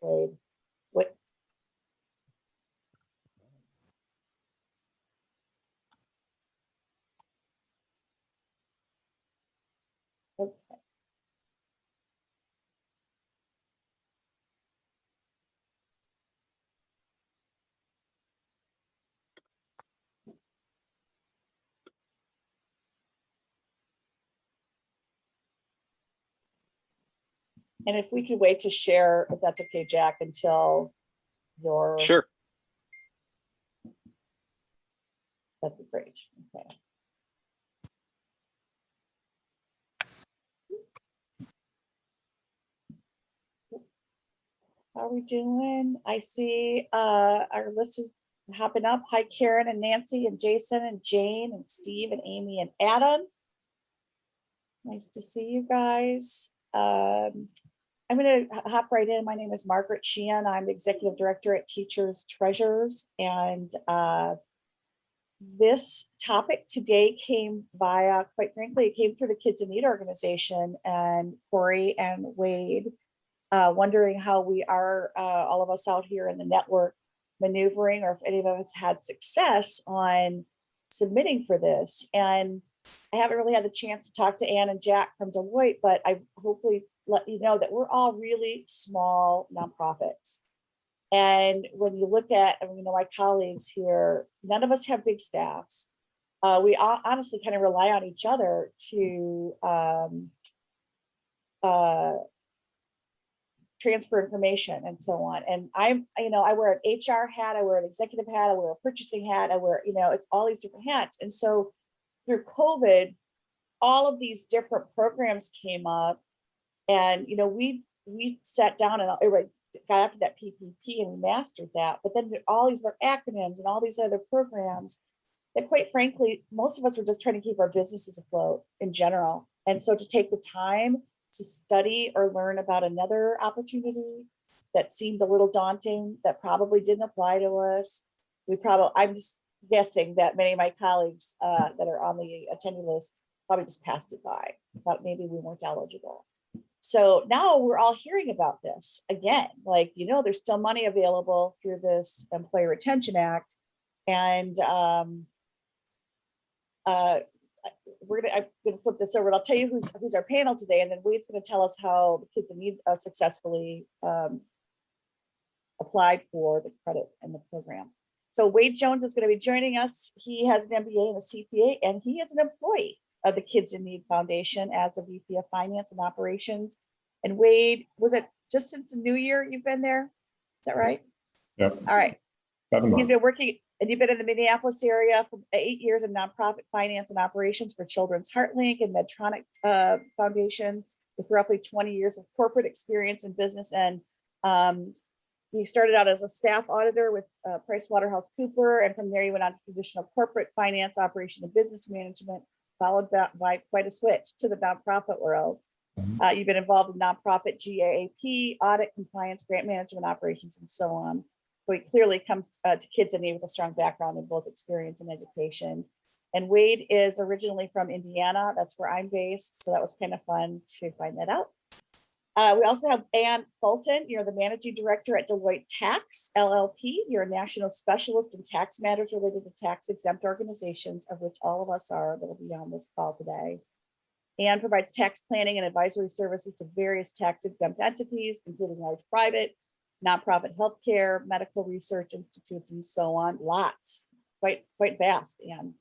Wade. What? Okay. And if we could wait to share, if that's okay, Jack, until your. Sure. That'd be great. Okay. How are we doing? I see our list is hopping up. Hi, Karen and Nancy and Jason and Jane and Steve and Amy and Adam. Nice to see you guys. I'm going to hop right in. My name is Margaret Sheehan. I'm the Executive Director at Teachers Treasures. And this topic today came via, quite frankly, it came through the Kids in Need organization and Corey and Wade, wondering how we are, all of us out here in the network, maneuvering, or if any of us had success on submitting for this. And I haven't really had the chance to talk to Ann and Jack from Deloitte, but I hopefully let you know that we're all really small nonprofits. And when you look at, my colleagues here, none of us have big staffs. We all honestly kind of rely on each other to transfer information and so on. And I wear an HR hat, I wear an executive hat, I wear a purchasing hat, I wear, it's all these different hats. And so through COVID, all of these different programs came up, and we sat down and got after that PPP and mastered that. But then all these other acronyms and all these other programs that, quite frankly, most of us were just trying to keep our businesses afloat in general. And so to take the time to study or learn about another opportunity that seemed a little daunting, that probably didn't apply to us, I'm just guessing that many of my colleagues that are on the attendee list probably just passed it by, thought maybe we weren't eligible. So now we're all hearing about this again, there's still money available through this Employee Retention Act. And I'm gonna flip this over and I'll tell you who's our panel today, and then Wade's gonna tell us how the Kids in Need successfully applied for the credit in the program. So Wade Jones is going to be joining us. He has an MBA and a CPA, and he is an employee of the Kids in Need Foundation as a VP of Finance and Operations. And Wade, was it just since the new year you've been there? Is that right? Yep. All right. 7 months. He's been working, and you've been in the Minneapolis area for 8 years in nonprofit finance and operations for Children's HeartLink and Medtronic Foundation, with roughly 20 years of corporate experience in business. And he started out as a staff auditor with PricewaterhouseCoopers, and from there he went on to traditional corporate finance, operation, and business management, followed by quite a switch to the nonprofit world. You've been involved in nonprofit GAAP, audit, compliance, grant management, operations, and so on. So he clearly comes to Kids in Need with a strong background in both experience and education. And Wade is originally from Indiana. That's where I'm based. So that was kind of fun to find that out. We also have Ann Fulton. You're the Managing Director at Deloitte Tax, LLP. You're a national specialist in tax matters related to tax-exempt organizations, of which all of us are that will be on this call today. Ann provides tax planning and advisory services to various tax-exempt entities, including large private, nonprofit healthcare, medical research institutes, and so on. Lots, quite vast, Ann.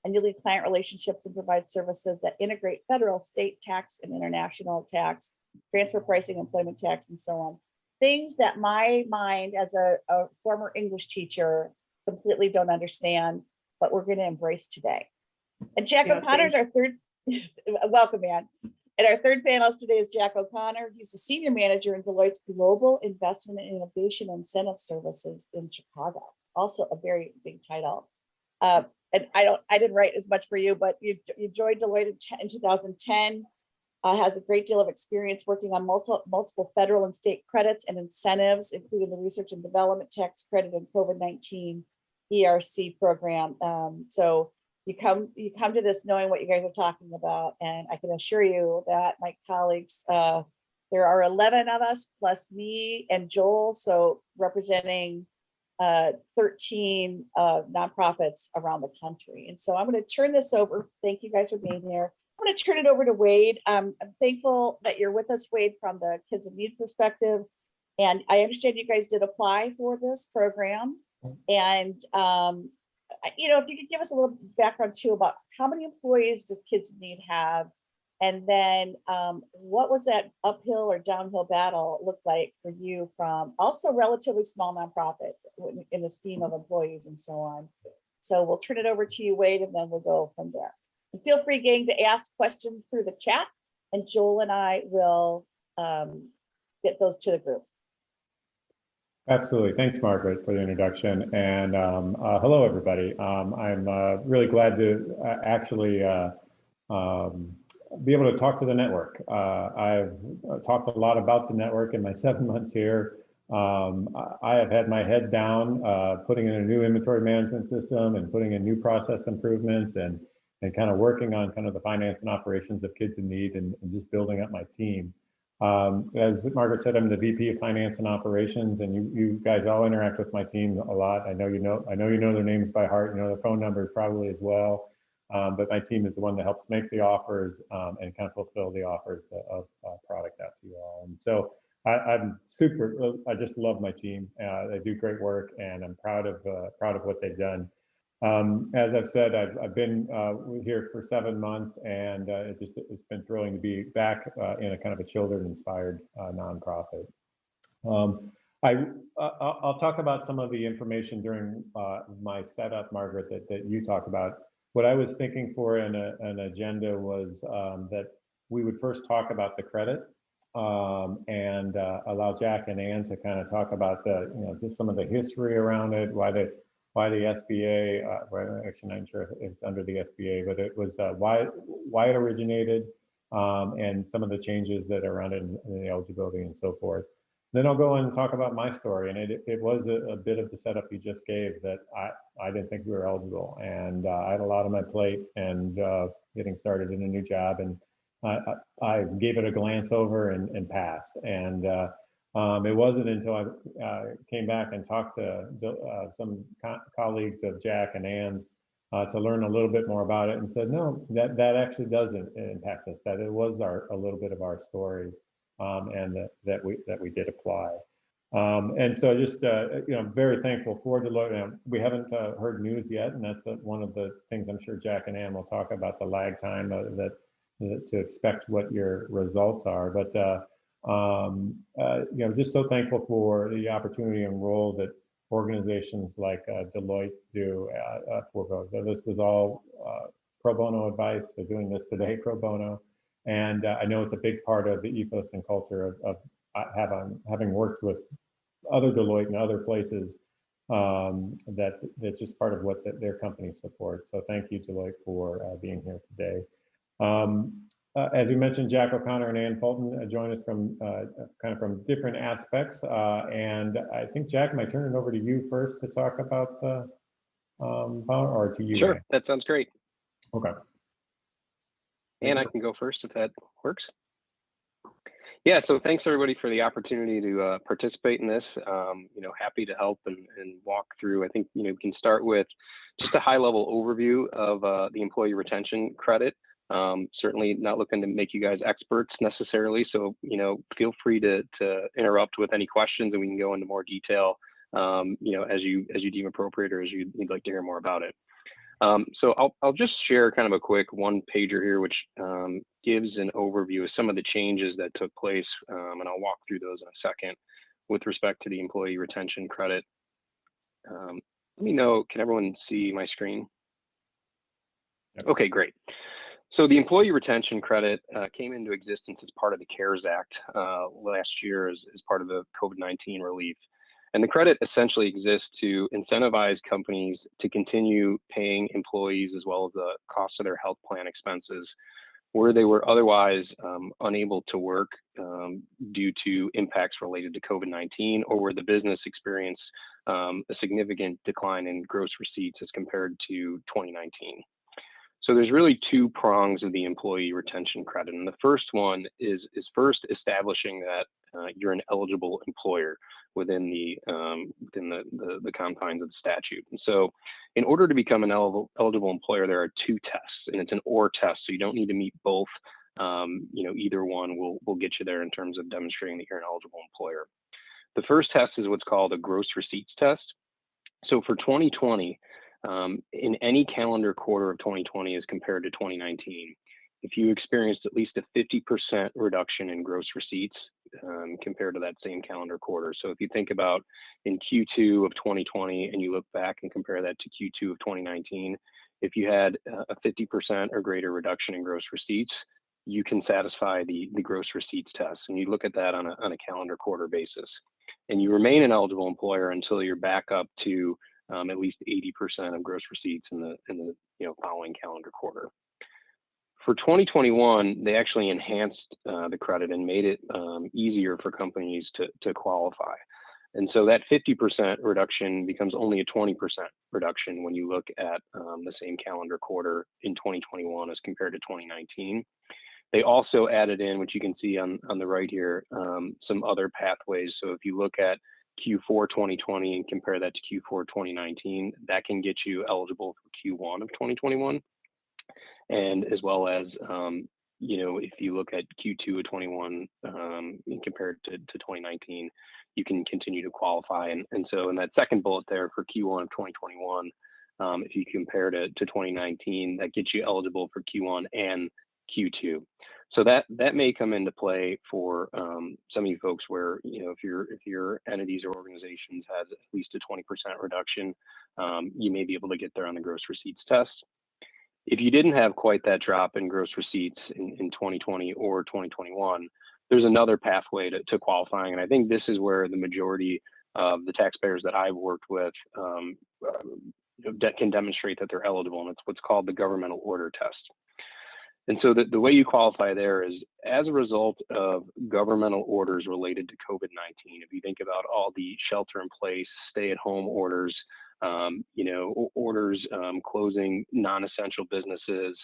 And you lead client relationships and provide services that integrate federal, state tax, and international tax, transfer pricing, employment tax, and so on. Things that my mind as a former English teacher completely don't understand, but we're going to embrace today. And Jack O'Connor is our third, welcome, Ann. And our third panelist today is Jack O'Connor. He's the Senior Manager in Deloitte's Global Investment and Innovation Incentive Services in Chicago. Also a very big title. And I didn't write as much for you, but you joined Deloitte in 2010. Has a great deal of experience working on multiple federal and state credits and incentives, including the Research and Development Tax Credit and COVID-19 ERC program. So you come to this knowing what you guys are talking about, and I can assure you that my colleagues will There are 11 of us plus me and Joel, so representing 13 nonprofits around the country. And so I'm going to turn this over. Thank you guys for being here. I'm going to turn it over to Wade. I'm thankful that you're with us, Wade, from the Kids in Need perspective. And I understand you guys did apply for this program. And, if you could give us a little background too about how many employees does Kids in Need have? And then what was that uphill or downhill battle look like for you from also relatively small nonprofit in the scheme of employees and so on? So we'll turn it over to you, Wade, and then we'll go from there. And feel free, gang, to ask questions through the chat, and Joel and I will get those to the group. Absolutely. Thanks, Margaret, for the introduction. And hello, everybody. I'm really glad to actually be able to talk to the network. I've talked a lot about the network in my 7 months here. I have had my head down, putting in a new inventory management system and putting in new process improvements and kind of working on kind of the finance and operations of Kids in Need and just building up my team. As Margaret said, I'm the VP of Finance and Operations, and you guys all interact with my team a lot. I know you know their names by heart. You know their phone numbers probably as well. But my team is the one that helps make the offers and kind of fulfill the offers of product out to you all. And so I'm super. I just love my team. They do great work, and I'm proud of what they've done. As I've said, I've been here for 7 months, and it's been thrilling to be back in a kind of a children-inspired nonprofit. I'll talk about some of the information during my setup, Margaret, that you talked about. What I was thinking for an agenda was that we would first talk about the credit and allow Jack and Ann to kind of talk about just some of the history around it, why the SBA, actually I'm not sure if it's under the SBA, but it was why it originated and some of the changes that are around it and the eligibility and so forth. Then I'll go on and talk about my story. And it was a bit of the setup you just gave that I didn't think we were eligible. And I had a lot on my plate and getting started in a new job. And I gave it a glance over and passed. And it wasn't until I came back and talked to some colleagues of Jack and Ann's to learn a little bit more about it and said, no, that actually doesn't impact us, that it was a little bit of our story and that we did apply. And so just, very thankful for Deloitte. We haven't heard news yet, and that's one of the things I'm sure Jack and Ann will talk about, the lag time to expect what your results are. But just so thankful for the opportunity and role that organizations like Deloitte do for both. This was all pro bono advice. They're doing this today pro bono. And I know it's a big part of the ethos and culture of having worked with other Deloitte and other places that's just part of what their company supports. So thank you, Deloitte, for being here today. As we mentioned, Jack O'Connor and Ann Fulton join us from kind of from different aspects. And I think, Jack, I might turn it over to you first to talk about or to you. Sure, that sounds great. Okay. And I can go first if that works. Yeah, so thanks everybody for the opportunity to participate in this. Happy to help and walk through. I think we can start with just a high-level overview of the employee retention credit. Certainly not looking to make you guys experts necessarily, so feel free to interrupt with any questions, and we can go into more detail. As you deem appropriate or as you'd like to hear more about it. So I'll just share kind of a quick one pager here, which gives an overview of some of the changes that took place, and I'll walk through those in a second with respect to the employee retention credit. Let me know, can everyone see my screen? Yep. Okay, great. So the employee retention credit came into existence as part of the CARES Act last year as part of the COVID-19 relief. And the credit essentially exists to incentivize companies to continue paying employees as well as the cost of their health plan expenses where they were otherwise unable to work due to impacts related to COVID-19 or where the business experienced a significant decline in gross receipts as compared to 2019. So there's really two prongs of the employee retention credit. And the first one is first establishing that you're an eligible employer within the confines of the statute. And so in order to become an eligible employer, there are two tests, and it's an or test. So you don't need to meet both. Either one will get you there in terms of demonstrating that you're an eligible employer. The first test is what's called a gross receipts test. So for 2020, in any calendar quarter of 2020 as compared to 2019, if you experienced at least a 50% reduction in gross receipts compared to that same calendar quarter. So if you think about in Q2 of 2020 and you look back and compare that to Q2 of 2019, if you had a 50% or greater reduction in gross receipts, you can satisfy the gross receipts test. And you look at that on a calendar quarter basis. And you remain an eligible employer until you're back up to at least 80% of gross receipts in the following calendar quarter. For 2021, they actually enhanced the credit and made it easier for companies to qualify. And so that 50% reduction becomes only a 20% reduction when you look at the same calendar quarter in 2021 as compared to 2019. They also added in, which you can see on the right here, some other pathways. So if you look at Q4 2020 and compare that to Q4 2019, that can get you eligible for Q1 of 2021. And as well as, if you look at Q2 of 21 and compared to 2019, you can continue to qualify. And so in that second bullet there for Q1 of 2021, if you compare to 2019, that gets you eligible for Q1 and Q2. So that may come into play for some of you folks where, if your entities or organizations has at least a 20% reduction, you may be able to get there on the gross receipts test. If you didn't have quite that drop in gross receipts in 2020 or 2021, there's another pathway to qualifying. And I think this is where the majority of the taxpayers that I've worked with that can demonstrate that they're eligible, and it's what's called the governmental order test. And so the way you qualify there is as a result of governmental orders related to COVID-19. If you think about all the shelter in place, stay at home orders, orders closing non-essential businesses,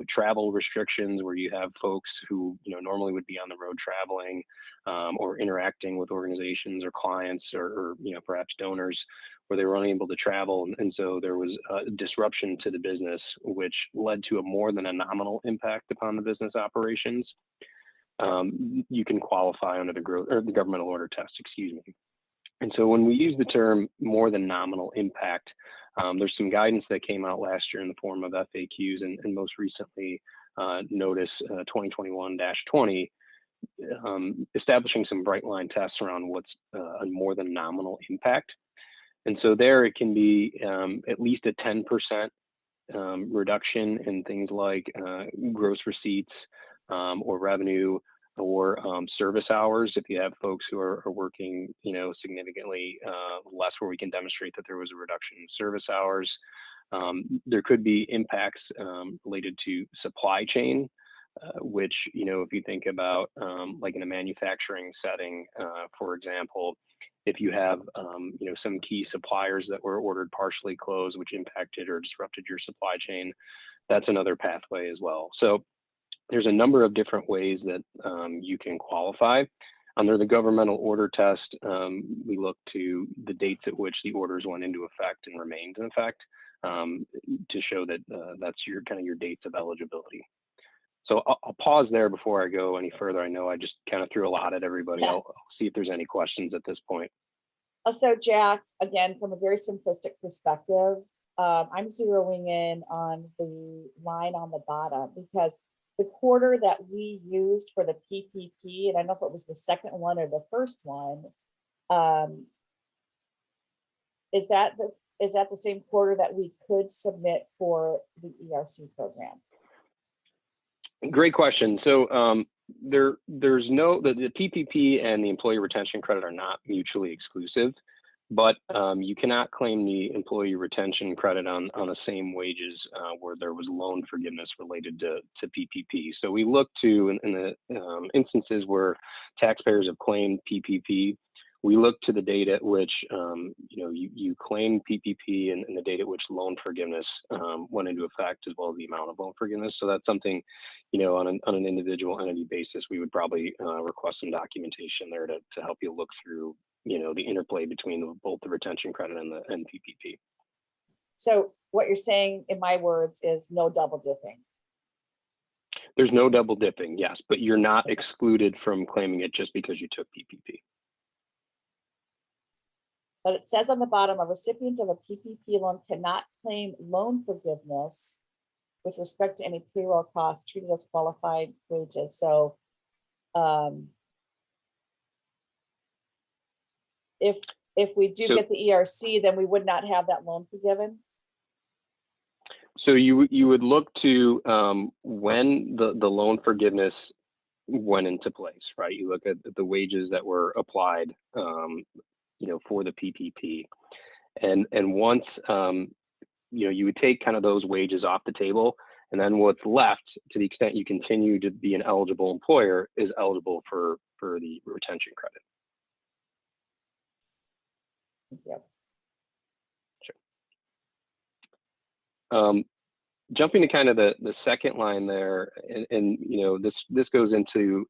travel restrictions where you have folks who, normally would be on the road traveling or interacting with organizations or clients or perhaps donors where they were unable to travel. And so there was a disruption to the business, which led to a more than a nominal impact upon the business operations. You can qualify under the governmental order test, excuse me. And so when we use the term more than nominal impact, there's some guidance that came out last year in the form of FAQs and most recently Notice 2021-20, establishing some bright line tests around what's a more than nominal impact. And so there it can be at least a 10% reduction in things like gross receipts or revenue, or service hours. If you have folks who are working, significantly less, where we can demonstrate that there was a reduction in service hours. There could be impacts related to supply chain, which, if you think about like in a manufacturing setting, for example, if you have, some key suppliers that were ordered partially closed, which impacted or disrupted your supply chain, that's another pathway as well. So there's a number of different ways that you can qualify. Under the governmental order test, we look to the dates at which the orders went into effect and remained in effect to show that that's your dates of eligibility. So I'll pause there before I go any further. I know I just kind of threw a lot at everybody. I'll see if there's any questions at this point. So Jack, again, from a very simplistic perspective, I'm zeroing in on the line on the bottom because the quarter that we used for the PPP, and I don't know if it was the second one or the first one, is that the same quarter that we could submit for the ERC program? Great question. So there's no, the PPP and the employee retention credit are not mutually exclusive, but you cannot claim the employee retention credit on the same wages where there was loan forgiveness related to PPP. So we look to, in the instances where taxpayers have claimed PPP, we look to the date at which you claim PPP and the date at which loan forgiveness went into effect, as well as the amount of loan forgiveness. So that's something, on an individual entity basis, we would probably request some documentation there to help you look through the interplay between both the retention credit and the PPP. So what you're saying, in my words, is no double dipping. There's no double dipping, yes, but you're not excluded from claiming it just because you took PPP. But it says on the bottom, a recipient of a PPP loan cannot claim loan forgiveness with respect to any payroll costs treated as qualified wages. So if we do get the ERC, then we would not have that loan forgiven. So you would look to when the loan forgiveness went into place, right? You look at the wages that were applied, for the PPP, and once you would take kind of those wages off the table, and then what's left, to the extent you continue to be an eligible employer, is eligible for the retention credit. Yep. Sure. Jumping to kind of the second line there, and this goes into,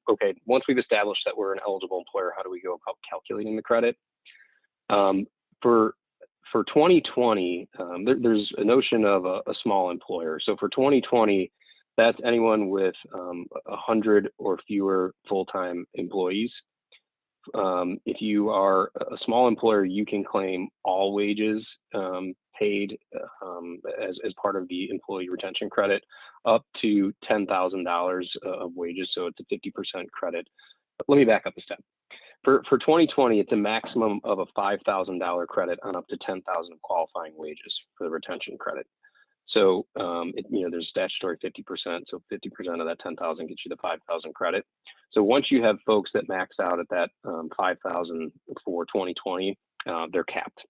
okay, once we've established that we're an eligible employer, how do we go about calculating the credit? For 2020, there's a notion of a small employer. So for 2020, that's anyone with 100 or fewer full-time employees. If you are a small employer, you can claim all wages paid as part of the employee retention credit up to $10,000 of wages. So it's a 50% credit. But let me back up a step. For 2020, it's a maximum of a $5,000 credit on up to 10,000 qualifying wages for the retention credit. So there's statutory 50%. So 50% of that 10,000 gets you the 5,000 credit. So once you have folks that max out at that 5,000 for 2020, they're capped.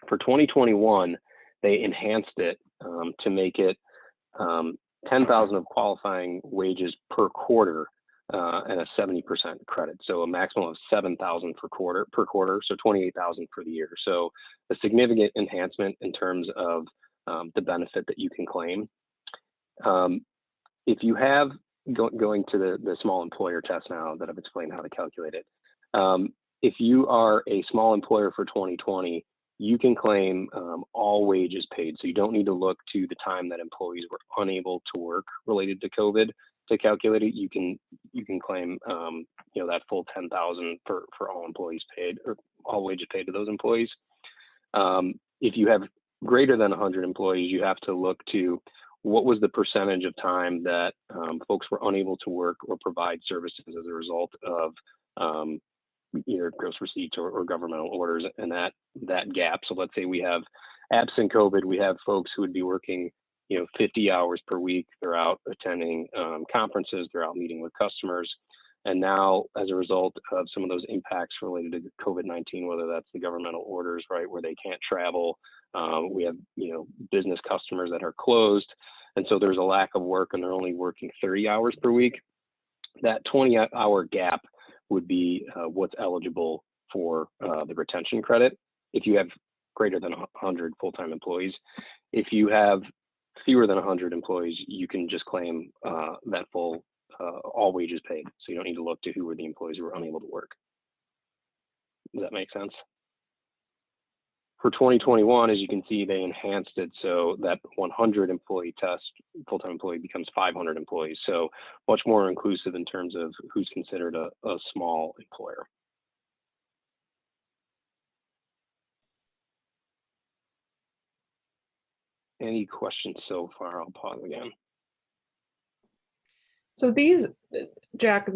For 2021, they enhanced it to make it 10,000 of qualifying wages per quarter and a 70% credit. So a maximum of 7,000 per quarter, so 28,000 for the year. So a significant enhancement in terms of the benefit that you can claim. If you have, going to the small employer test now that I've explained how to calculate it, if you are a small employer for 2020, you can claim all wages paid. So you don't need to look to the time that employees were unable to work related to COVID to calculate it. You can claim that full 10,000 for all employees paid, or all wages paid to those employees. If you have greater than 100 employees, you have to look to what was the percentage of time that folks were unable to work or provide services as a result of either gross receipts or governmental orders, and that gap. So let's say we have, absent COVID, we have folks who would be working 50 hours per week. They're out attending conferences, they're out meeting with customers. And now, as a result of some of those impacts related to COVID-19, whether that's the governmental orders, right, where they can't travel, we have, business customers that are closed. And so there's a lack of work and they're only working 30 hours per week. That 20-hour gap would be what's eligible for the retention credit if you have greater than 100 full-time employees. If you have fewer than 100 employees, you can just claim that full all wages paid. So you don't need to look to who were the employees who were unable to work. Does that make sense? For 2021, as you can see, they enhanced it so that 100 employee test, full-time employee becomes 500 employees. So much more inclusive in terms of who's considered a small employer. Any questions so far? I'll pause again. So Jack,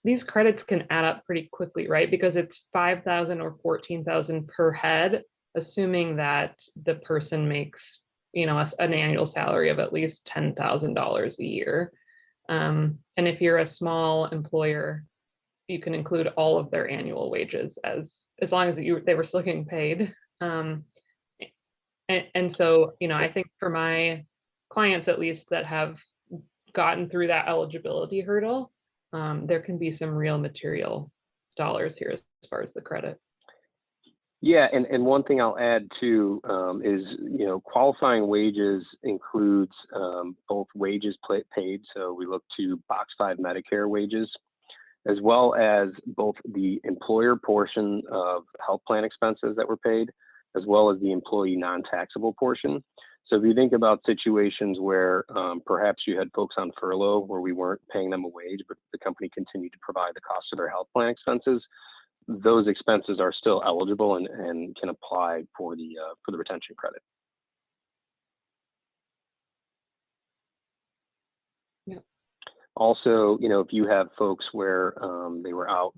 these credits can add up pretty quickly, right? Because it's 5,000 or 14,000 per head, assuming that the person makes, an annual salary of at least $10,000 a year. And if you're a small employer, you can include all of their annual wages as long as they were still getting paid. And so, I think for my clients, at least, that have gotten through that eligibility hurdle, there can be some real material dollars here as far as the credit. Yeah, and one thing I'll add too is, qualifying wages includes both wages paid, so we look to Box 5 Medicare wages, as well as both the employer portion of health plan expenses that were paid, as well as the employee non-taxable portion. So if you think about situations where perhaps you had folks on furlough where we weren't paying them a wage, but the company continued to provide the cost of their health plan expenses, those expenses are still eligible and can apply for the retention credit. Yeah. Also, if you have folks where they were out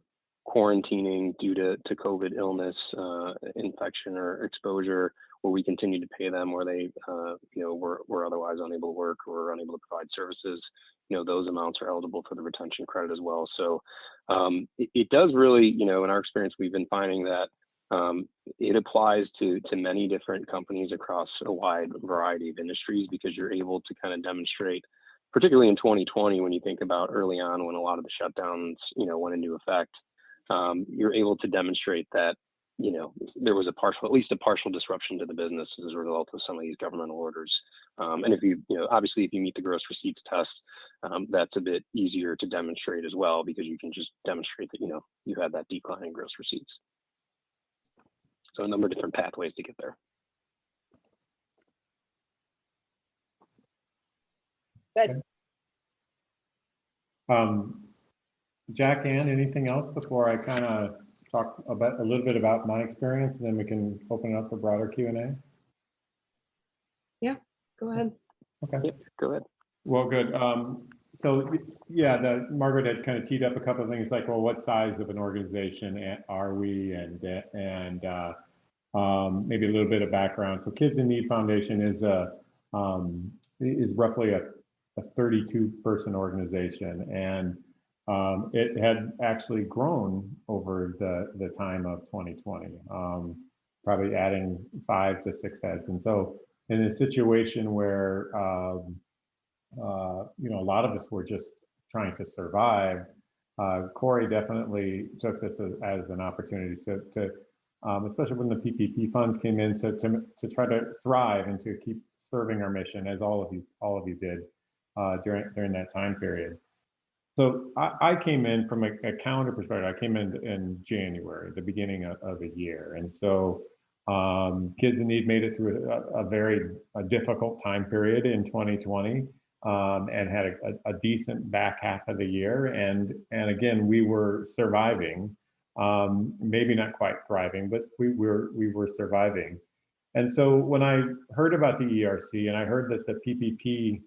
quarantining due to COVID illness, infection, or exposure, where we continue to pay them, where they, were otherwise unable to work or unable to provide services, those amounts are eligible for the retention credit as well. So it does really, in our experience, we've been finding that it applies to many different companies across a wide variety of industries, because you're able to kind of demonstrate, particularly in 2020, when you think about early on when a lot of the shutdowns, went into effect, you're able to demonstrate that, there was at least a partial disruption to the business as a result of some of these governmental orders. And if obviously, if you meet the gross receipts test, that's a bit easier to demonstrate as well, because you can just demonstrate that, you had that decline in gross receipts. So a number of different pathways to get there. Good. Jack Ann, anything else before I kind of talk about a little bit about my experience, and then we can open it up for broader Q&A? Yeah, go ahead. Okay. Yep, go ahead. Well, good. So yeah, Margaret had kind of teed up a couple of things like, well, what size of an organization are we, and maybe a little bit of background. So Kids in Need Foundation is roughly a 32-person organization, and it had actually grown over the time of 2020, probably adding 5 to 6 heads. And so in a situation where a lot of us were just trying to survive, Corey definitely took this as an opportunity to especially when the PPP funds came in, to try to thrive and to keep serving our mission, as all of you did during that time period. So I came in from a calendar perspective. I came in January, the beginning of the year, and so Kids in Need made it through a very difficult time period in 2020, and had a decent back half of the year. And again, we were surviving, maybe not quite thriving, but we were surviving. And so when I heard about the ERC, and I heard that the PPP,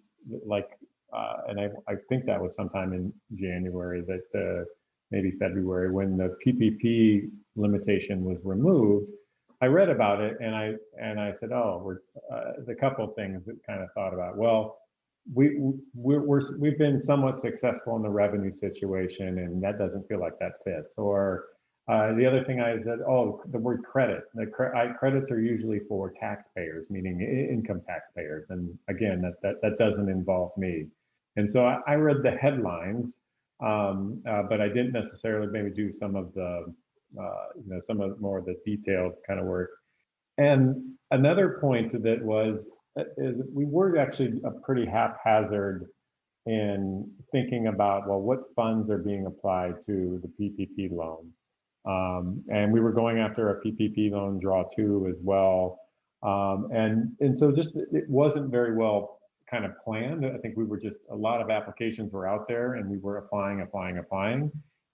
and I think that was sometime in January, that maybe February, when the PPP limitation was removed, I read about it, and I said, oh, the couple of things that kind of thought about, well, we've been somewhat successful in the revenue situation, and that doesn't feel like that fits. Or the other thing I said, the word credit. Credits are usually for taxpayers, meaning income taxpayers, and again, that doesn't involve me. And so I read the headlines, but I didn't necessarily maybe do some of the, more of the detailed kind of work. And another point to that is we were actually a pretty haphazard in thinking about, well, what funds are being applied to the PPP loan. And we were going after a PPP loan draw 2 as well. And so just, it wasn't very well kind of planned. I think we were just, a lot of applications were out there, and we were applying.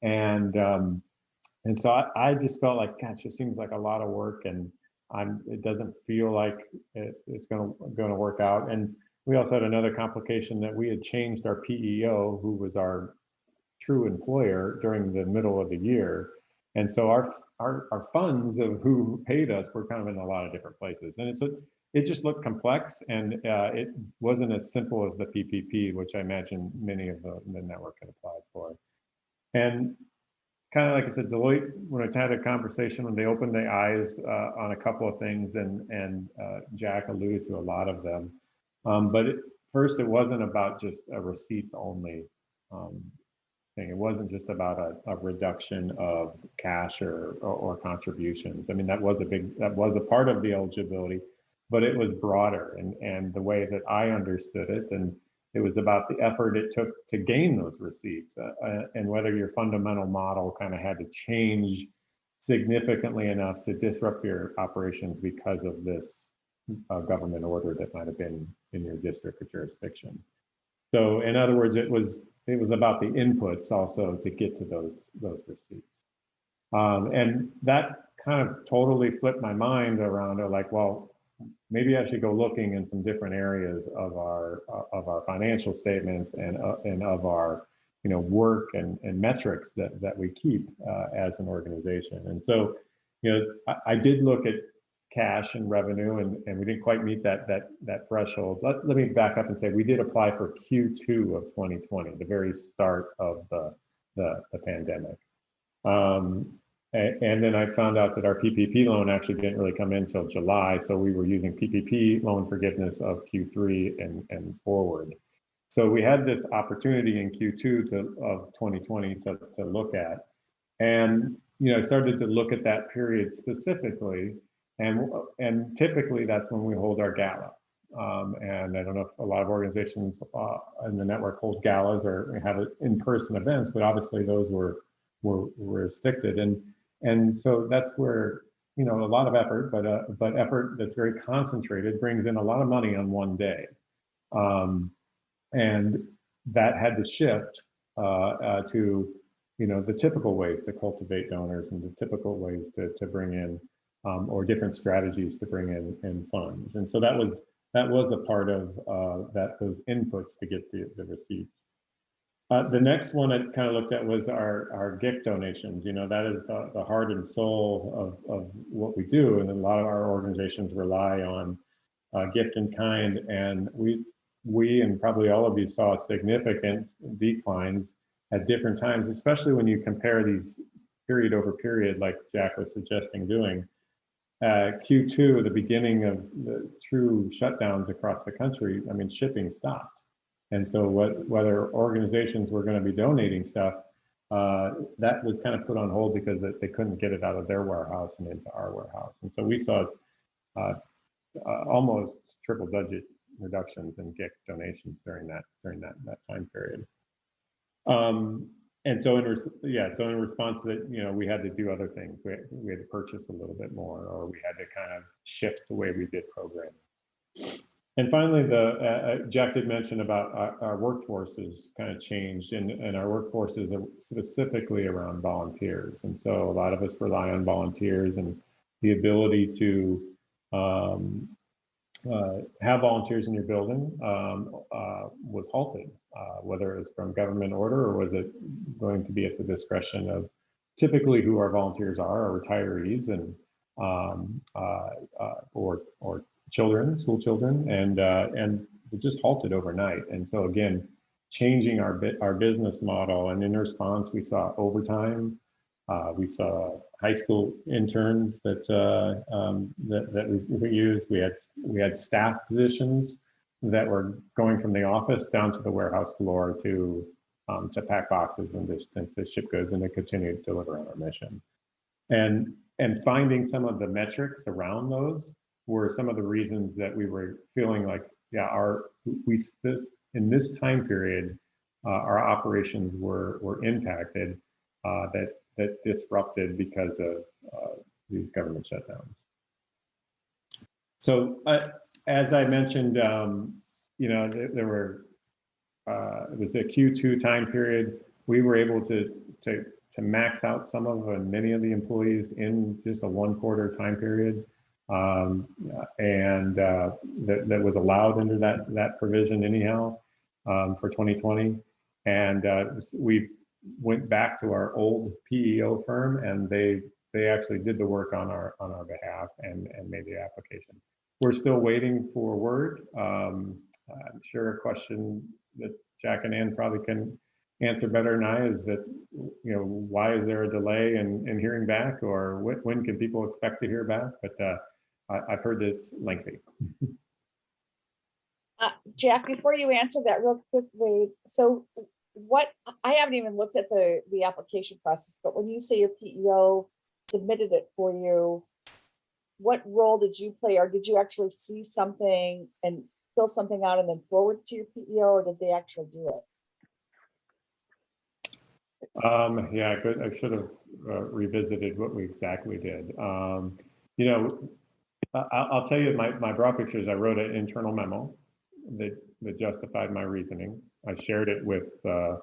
And so I just felt like, gosh, it seems like a lot of work, and it doesn't feel like it's going to work out. And we also had another complication, that we had changed our PEO, who was our true employer, during the middle of the year. And so our funds of who paid us were kind of in a lot of different places. And it just looked complex, and it wasn't as simple as the PPP, which I imagine many of the network had applied for. And kind of like I said, Deloitte, when I had a conversation, when they opened their eyes on a couple of things, and Jack alluded to a lot of them. But first, it wasn't about just a receipts only thing. It wasn't just about a reduction of cash or contributions. I mean, that was a part of the eligibility, but it was broader, and the way that I understood it, and it was about the effort it took to gain those receipts, and whether your fundamental model kind of had to change significantly enough to disrupt your operations because of this government order that might have been in your district or jurisdiction. So in other words, it was about the inputs also to get to those receipts. And that kind of totally flipped my mind around like, well, maybe I should go looking in some different areas of our financial statements and of our work and metrics that we keep as an organization. And so I did look at cash and revenue, and we didn't quite meet that threshold. Let me back up and say we did apply for Q2 of 2020, the very start of the pandemic. And then I found out that our PPP loan actually didn't really come in until July, so we were using PPP loan forgiveness of Q3 and forward. So we had this opportunity in Q2 of 2020 to look at, and I started to look at that period specifically. And typically that's when we hold our gala. And I don't know if a lot of organizations in the network hold galas or have in-person events, but obviously those were restricted. And so that's where, a lot of effort, but effort that's very concentrated brings in a lot of money on one day. And that had to shift to, the typical ways to cultivate donors and the typical ways to bring in or different strategies to bring in funds. And so that was a part of those inputs to get the receipts. The next one I kind of looked at was our gift donations. That is the heart and soul of what we do. And a lot of our organizations rely on gift in kind. And we and probably all of you saw significant declines at different times, especially when you compare these period over period, like Jack was suggesting doing. Q2, the beginning of the true shutdowns across the country, I mean, shipping stopped. And so whether organizations were going to be donating stuff, that was kind of put on hold because they couldn't get it out of their warehouse and into our warehouse. And so we saw almost triple-digit reductions in gift donations during that time period. And so in response to that, we had to do other things. We had to purchase a little bit more, or we had to kind of shift the way we did programming. And finally, Jack did mention about our workforces kind of changed, and our workforces are specifically around volunteers. And so a lot of us rely on volunteers, and the ability to have volunteers in your building was halted, whether it was from government order or was it going to be at the discretion of typically who our volunteers are retirees and or children, school children, and it just halted overnight. And so again, changing our business model, and in response, we saw overtime. We saw high school interns that we used. We had staff positions that were going from the office down to the warehouse floor to pack boxes and to ship goods and to continue to deliver on our mission. And finding some of the metrics around those were some of the reasons that we were feeling like, in this time period, our operations were impacted, that disrupted because of these government shutdowns. So as I mentioned, there were, it was a Q2 time period. We were able to max out some of and many of the employees in just a 1 quarter time period. And that was allowed under that provision anyhow for 2020. And we went back to our old PEO firm, and they actually did the work on our behalf and made the application. We're still waiting for word. I'm sure a question that Jack and Ann probably can answer better than I is that, why is there a delay in hearing back, or when can people expect to hear back? But I've heard that it's lengthy. Jack, before you answer that real quickly, so what, I haven't even looked at the application process, but when you say your PEO submitted it for you, what role did you play, or did you actually see something and fill something out and then forward to your PEO, or did they actually do it? Yeah, I should have revisited what we exactly did. You know, I'll tell you my broad picture is I wrote an internal memo that justified my reasoning. I shared it with our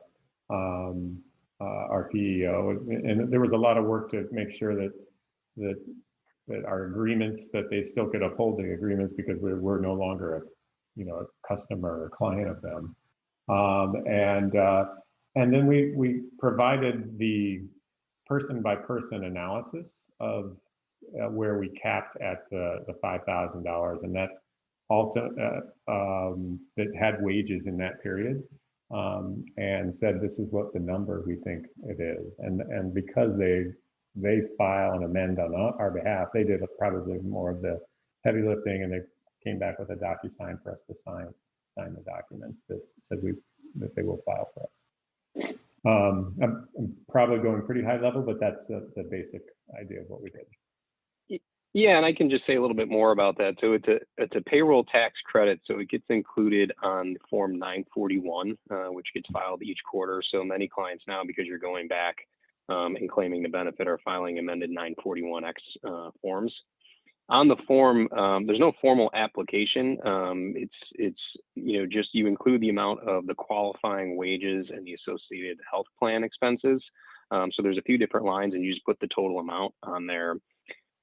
PEO, and there was a lot of work to make sure that our agreements, that they still could uphold the agreements, because we're no longer a customer or client of them. And then we provided the person by person analysis of where we capped at the $5,000, and that also that had wages in that period, and said this is what the number we think it is, and because they file and amend on our behalf, they did probably more of the heavy lifting, and they came back with a DocuSign for us to sign the documents that said that they will file for us. I'm probably going pretty high level, but that's the basic idea of what we did. Yeah, and I can just say a little bit more about that. So it's a payroll tax credit, so it gets included on Form 941, which gets filed each quarter. So many clients now, because you're going back and claiming the benefit, are filing amended 941X forms. On the form, there's no formal application. It's just you include the amount of the qualifying wages and the associated health plan expenses. So there's a few different lines, and you just put the total amount on there.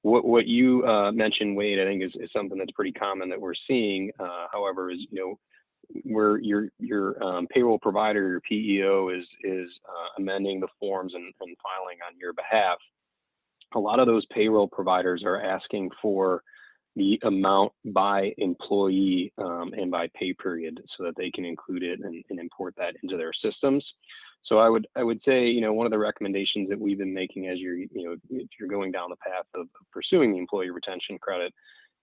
What you mentioned, Wade, I think is something that's pretty common that we're seeing. However, is where your payroll provider, your PEO, is amending the forms and filing on your behalf. A lot of those payroll providers are asking for the amount by employee and by pay period, so that they can include it and import that into their systems. So I would say, one of the recommendations that we've been making as if you're going down the path of pursuing the employee retention credit,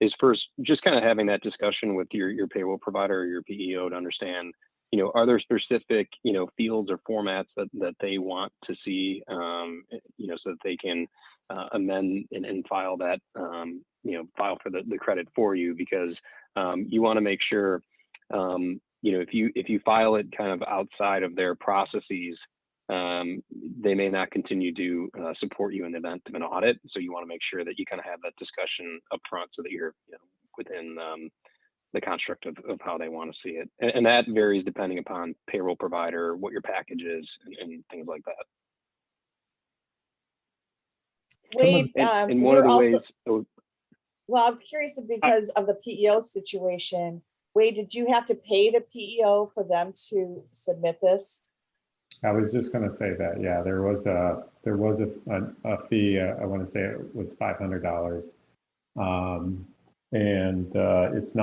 is first just kind of having that discussion with your payroll provider or your PEO to understand, are there specific fields or formats that they want to see, so that they can amend and file that, file for the credit for you, because you want to make sure, if you file it kind of outside of their processes, they may not continue to support you in the event of an audit. So you want to make sure that you kind of have that discussion up front, so that you're within the construct of how they want to see it. And that varies depending upon payroll provider, what your package is, and things like that. Wade, and one of the ways. Well, I was curious because of the PEO situation. Wade, did you have to pay the PEO for them to submit this? I was just going to say that, yeah, there was a fee. I want to say it was $500, and it's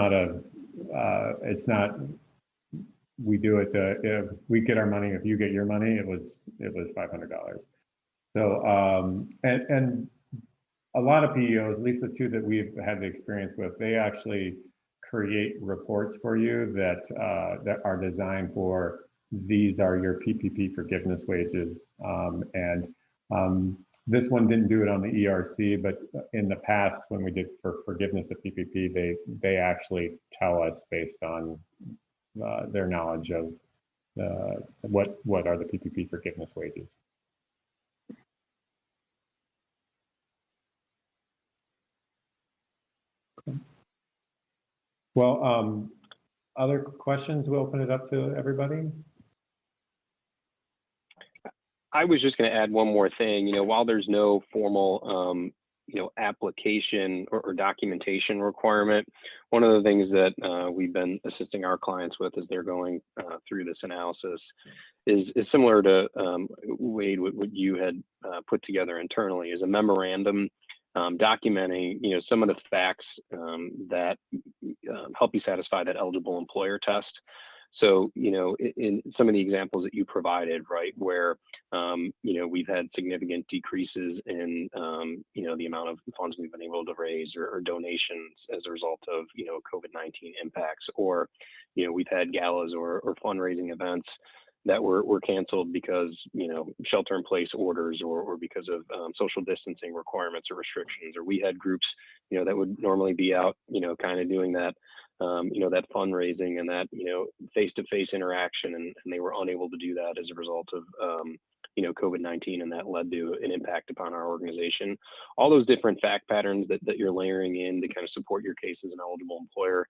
not. We do it. If we get our money, if you get your money, it was $500. So and a lot of PEOs, at least the two that we've had the experience with, they actually create reports for you that are designed for, these are your PPP forgiveness wages. This one didn't do it on the ERC, but in the past, when we did for forgiveness of PPP, they actually tell us based on their knowledge of what are the PPP forgiveness wages. Well, other questions? We'll open it up to everybody. I was just going to add one more thing. While there's no formal, application or documentation requirement, one of the things that we've been assisting our clients with as they're going through this analysis is similar to Wade, what you had put together internally, is a memorandum documenting, some of the facts that help you satisfy that eligible employer test. So, in some of the examples that you provided, right, where, we've had significant decreases in, the amount of funds we've been able to raise, or donations as a result of, COVID-19 impacts, or, we've had galas or fundraising events that were canceled because, you know, shelter-in-place orders or because of social distancing requirements or restrictions. Or we had groups, you know, that would normally be out, you know, kind of doing that, you know, that fundraising and that, you know, face-to-face interaction, and they were unable to do that as a result of, you know, COVID-19, and that led to an impact upon our organization. All those different fact patterns that you're layering in to kind of support your case as an eligible employer.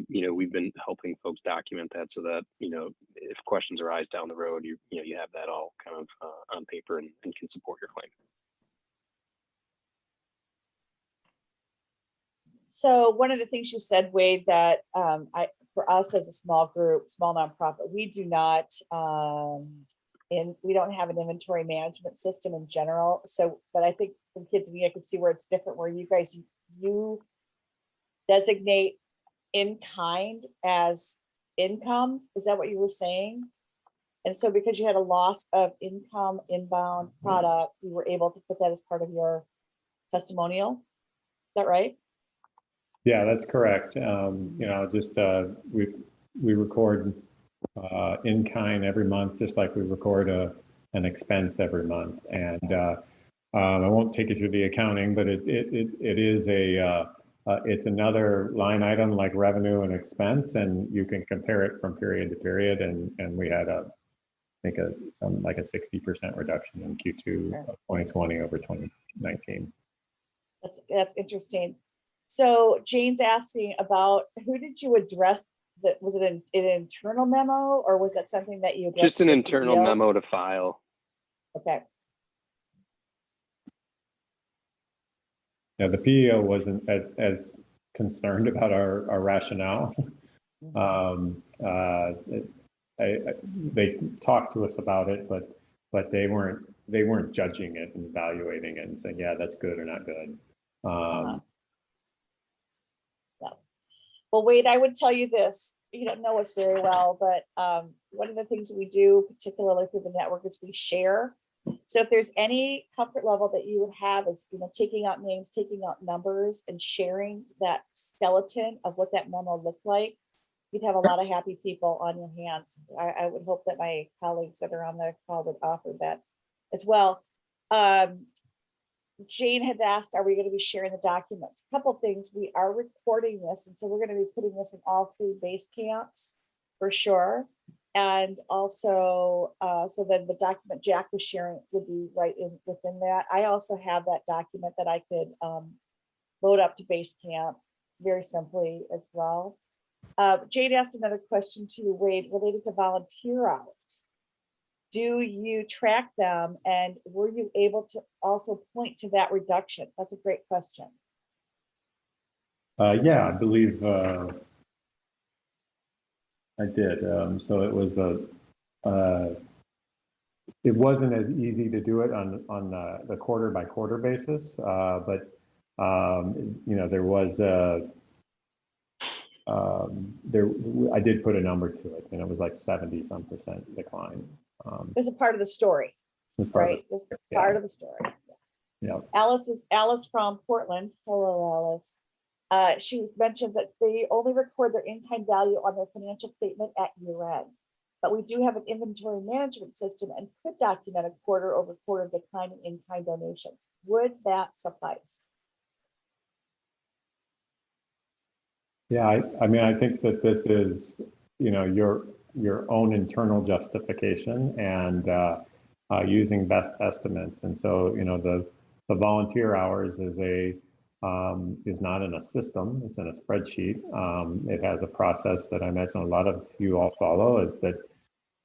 You know, we've been helping folks document that so that, you know, if questions arise down the road, you know, you have that all kind of on paper and can support your claim. So one of the things you said, Wade, that for us as a small group, small nonprofit, we do not, we don't have an inventory management system in general. So, but I think from kids, I can see where it's different, where you guys, you designate in kind as income. Is that what you were saying? And so because you had a loss of income inbound product, you were able to put that as part of your testimonial. Is that right? Yeah, that's correct. You know, just we record in kind every month, just like we record an expense every month. And I won't take you through the accounting, but it is a it's another line item like revenue and expense, and you can compare it from period to period. And we had I think some like a 60% reduction in Q2 of 2020 over 2019. That's interesting. So Jane's asking about, who did you address? That was it an internal memo, or was that something that you addressed? Just an internal memo to file. Okay. Yeah, the PEO wasn't as concerned about our rationale. They talked to us about it, but they weren't judging it and evaluating it and saying, yeah, that's good or not good. Yeah. Well, Wade, I would tell you this. You don't know us very well, but one of the things we do, particularly through the network, is we share. So if there's any comfort level that you would have is, you know, taking out names, taking out numbers, and sharing that skeleton of what that memo looked like, you'd have a lot of happy people on your hands. I would hope that my colleagues that are on the call would offer that as well. Jane had asked, are we going to be sharing the documents? A couple of things. We are recording this, and so we're going to be putting this in all 3 base camps for sure. And also, so then the document Jack was sharing would be right within that. I also have that document that I could load up to Basecamp very simply as well. Jade asked another question to you, Wade, related to volunteer hours. Do you track them, and were you able to also point to that reduction? That's a great question. Yeah, I believe I did. So it was it wasn't as easy to do it on the quarter by quarter basis, but you know, there was I did put a number to it, and it was like 70-some% decline. There's a part of the story, right? There's part of the story. Yeah. Alice from Portland. Hello, Alice. She mentions that they only record their in-kind value on their financial statement at year end, but we do have an inventory management system and could document a quarter-over-quarter decline in in-kind donations. Would that suffice? Yeah, I mean, I think that this is, you know, your own internal justification and using best estimates. And so, you know, the volunteer hours is not in a system, it's in a spreadsheet. It has a process that I imagine a lot of you all follow, is that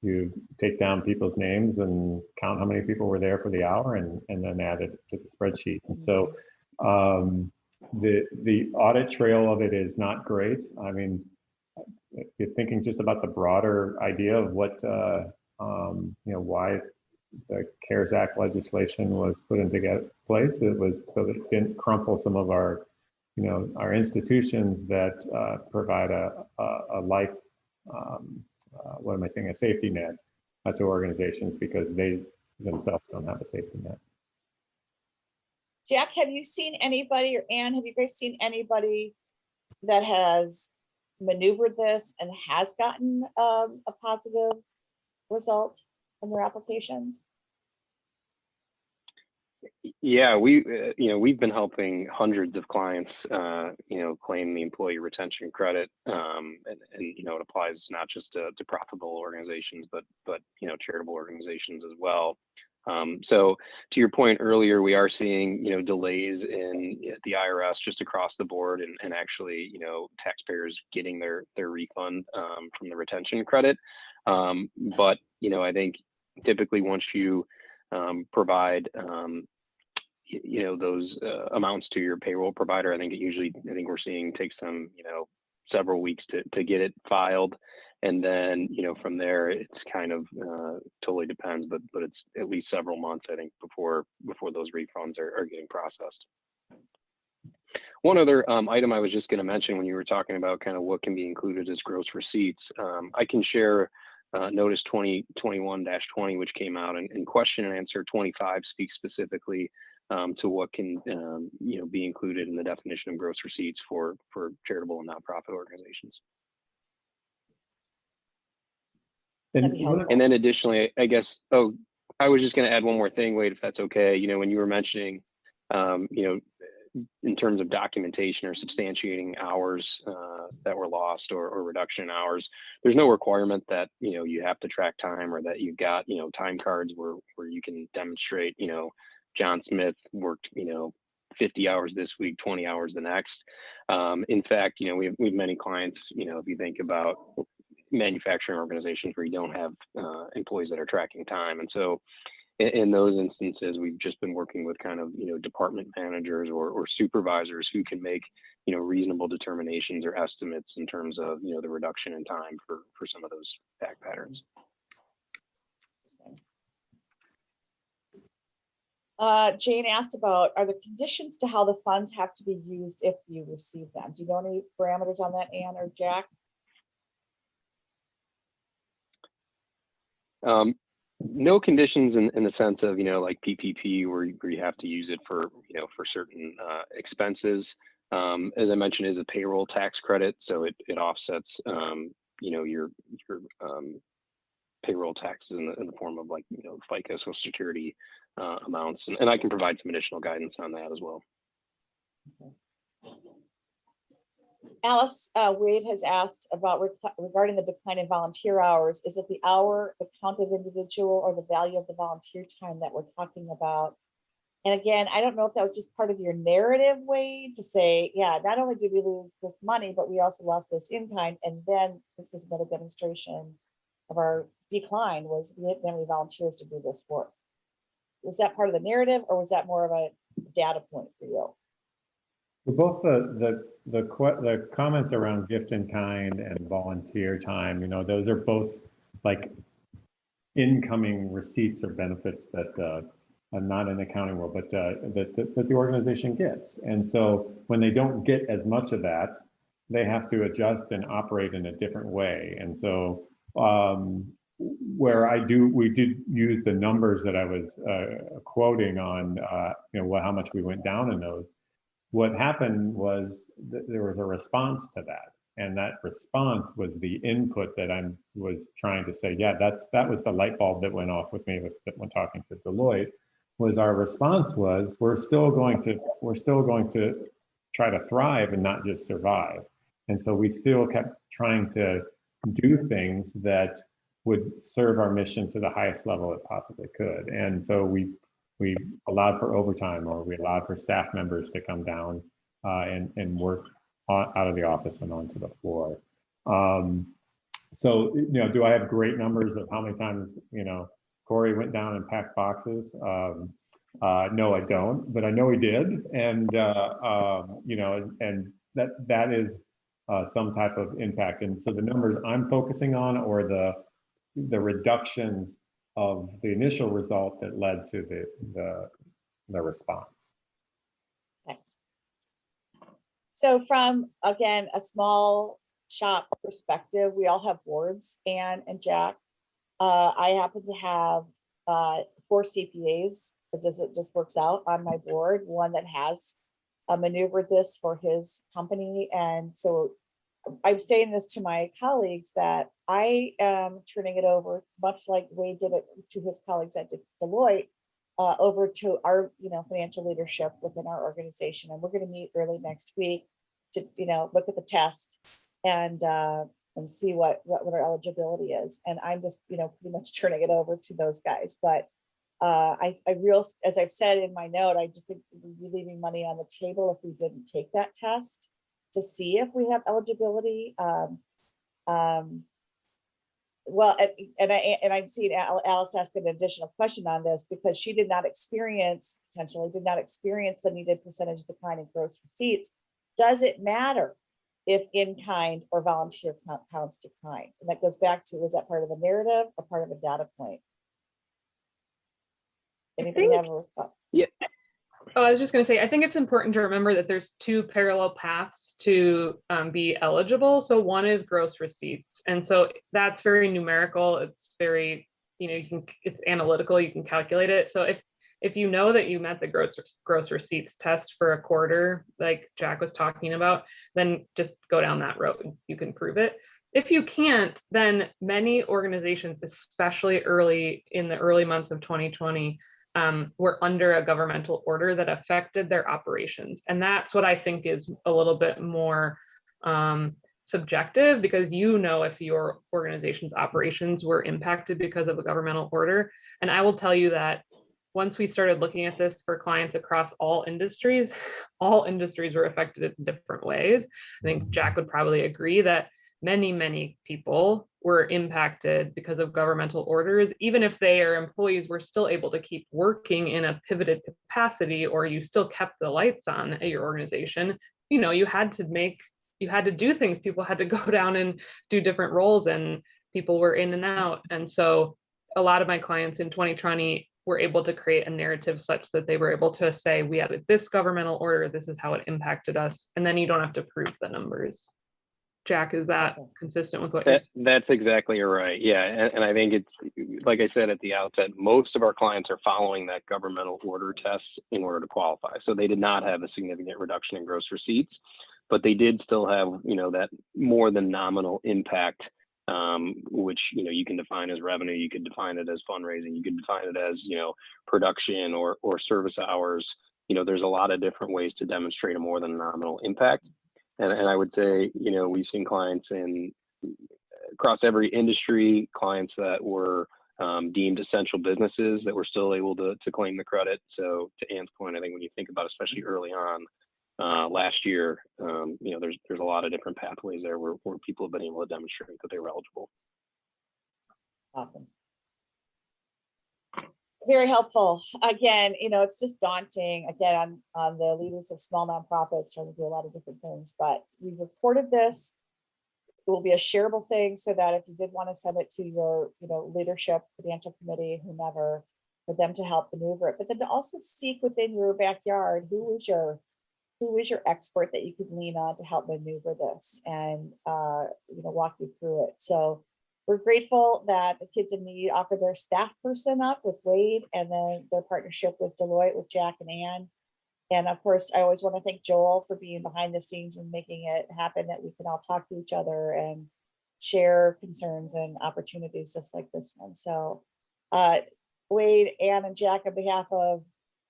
you take down people's names and count how many people were there for the hour, and then add it to the spreadsheet. And so the audit trail of it is not great. I mean, if you're thinking just about the broader idea of what, you know, why the CARES Act legislation was put into place, it was so that it didn't crumple some of our, you know, our institutions that provide a life, what am I saying, a safety net to organizations, because they themselves don't have a safety net. Jack, have you seen anybody, or Anne, have you guys seen anybody that has maneuvered this and has gotten a positive result in their application? Yeah, we've been helping hundreds of clients, claim the employee retention credit, and it applies not just to profitable organizations, but charitable organizations as well. So to your point earlier, we are seeing delays in the IRS just across the board, and actually taxpayers getting their refund from the retention credit. But I think typically once you provide those amounts to your payroll provider, I think we're seeing takes them several weeks to get it filed, and then from there it's kind of totally depends, but it's at least several months, I think, before those refunds are getting processed. One other item I was just going to mention when you were talking about kind of what can be included as gross receipts, I can share notice 2021-20, which came out, and question and answer 25 speaks specifically to what can be included in the definition of gross receipts for charitable and nonprofit organizations. And then additionally, I guess, I was just going to add one more thing, Wade, if that's okay. When you were mentioning, in terms of documentation or substantiating hours that were lost or reduction in hours, there's no requirement that you have to track time, or that you've got time cards where you can demonstrate John Smith worked 50 hours this week, 20 hours the next. In fact, we have many clients, if you think about manufacturing organizations where you don't have employees that are tracking time, and so in those instances, we've just been working with kind of department managers or supervisors who can make reasonable determinations or estimates in terms of the reduction in time for some of those fact patterns. Jane asked about, are the conditions to how the funds have to be used if you receive them? Do you know any parameters on that, Ann or Jack? No conditions in the sense of like PPP where you have to use it for for certain expenses. As I mentioned, is a payroll tax credit, so it offsets your payroll taxes in the form of like FICA, Social Security amounts, and I can provide some additional guidance on that as well. Okay. Alice Wade has asked about regarding the decline in volunteer hours. Is it the hour, the count of individual, or the value of the volunteer time that we're talking about? And again, I don't know if that was just part of your narrative, Wade, to say, yeah, not only did we lose this money, but we also lost this in kind. And then this was another demonstration of our decline, was the many volunteers to do this work. Was that part of the narrative, or was that more of a data point for you? Both the comments around gift in kind and volunteer time, those are both like incoming receipts or benefits that not in the accounting world, but that the organization gets. And so when they don't get as much of that, they have to adjust and operate in a different way. And so we did use the numbers that I was quoting on, how much we went down in those. What happened was there was a response to that, and that response was the input that I was trying to say. Yeah, that was the light bulb that went off with me when talking to Deloitte. Was our response was we're still going to try to thrive and not just survive, and so we still kept trying to do things that would serve our mission to the highest level it possibly could, and so we allowed for overtime, or we allowed for staff members to come down and work out of the office and onto the floor. So, do I have great numbers of how many times, Corey went down and packed boxes? No, I don't, but I know he did. And, and that is some type of impact. And so the numbers I'm focusing on, or the reductions of the initial result that led to the response. Okay. So from, again, a small shop perspective, we all have boards, Ann and Jack. I happen to have 4 CPAs. It just works out on my board, one that has maneuvered this for his company. And so I'm saying this to my colleagues that I am turning it over, much like Wade did it to his colleagues at Deloitte, over to our, financial leadership within our organization. And we're going to meet early next week to, look at the test and see what our eligibility is. And I'm just, pretty much turning it over to those guys. But as I've said in my note, I just think we'd be leaving money on the table if we didn't take that test to see if we have eligibility. Well, I've seen Alice ask an additional question on this because she potentially did not experience the needed percentage decline in gross receipts. Does it matter if in-kind or volunteer counts decline? And that goes back to, was that part of the narrative or part of a data point? Anybody have a response? Yeah. Oh, I was just going to say, I think it's important to remember that there's two parallel paths to be eligible. So one is gross receipts. And so that's very numerical. It's very, it's analytical, you can calculate it. So if you know that you met the gross receipts test for a quarter, like Jack was talking about, then just go down that road. You can prove it. If you can't, then many organizations, especially in the early months of 2020, were under a governmental order that affected their operations. And that's what I think is a little bit more subjective, because if your organization's operations were impacted because of a governmental order. And I will tell you that once we started looking at this for clients across all industries were affected in different ways. I think Jack would probably agree that many people were impacted because of governmental orders. Even if their employees were still able to keep working in a pivoted capacity, or you still kept the lights on at your organization, you had to do things. People had to go down and do different roles, and people were in and out. And so a lot of my clients in 2020 were able to create a narrative such that they were able to say, we had this governmental order, this is how it impacted us. And then you don't have to prove the numbers. Jack, is that consistent with what you're saying? That's exactly right. Yeah. And I think it's, like I said at the outset, most of our clients are following that governmental order test in order to qualify. So they did not have a significant reduction in gross receipts, but they did still have, that more than nominal impact, which, you can define as revenue, you could define it as fundraising, you could define it as, production or service hours. There's a lot of different ways to demonstrate a more than nominal impact. And I would say, we've seen clients across every industry, clients that were deemed essential businesses that were still able to claim the credit. So to Ann's point, I think when you think about, especially early on last year, there's a lot of different pathways there where people have been able to demonstrate that they were eligible. Awesome. Very helpful. Again, it's just daunting again on the leaders of small nonprofits trying to do a lot of different things, but we've reported this. It will be a shareable thing so that if you did want to send it to your, leadership, financial committee, whomever, for them to help maneuver it, but then to also seek within your backyard, who is your expert that you could lean on to help maneuver this and, walk you through it. So we're grateful that the Kids in Need offered their staff person up with Wade, and then their partnership with Deloitte with Jack and Ann. And of course, I always want to thank Joel for being behind the scenes and making it happen that we can all talk to each other and share concerns and opportunities just like this one. So Wade, Ann, and Jack, on behalf of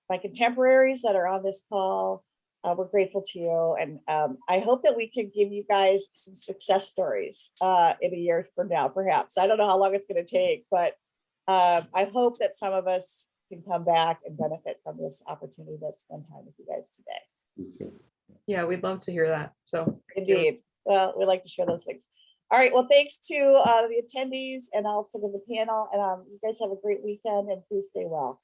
my contemporaries that are on this call, we're grateful to you, and I hope that we can give you guys some success stories in a year from now, perhaps. I don't know how long it's going to take, but I hope that some of us can come back and benefit from this opportunity to spend time with you guys today. Yeah, we'd love to hear that. So indeed, well, we like to share those things. All right, well, thanks to the attendees and also to the panel, and you guys have a great weekend, and please stay well.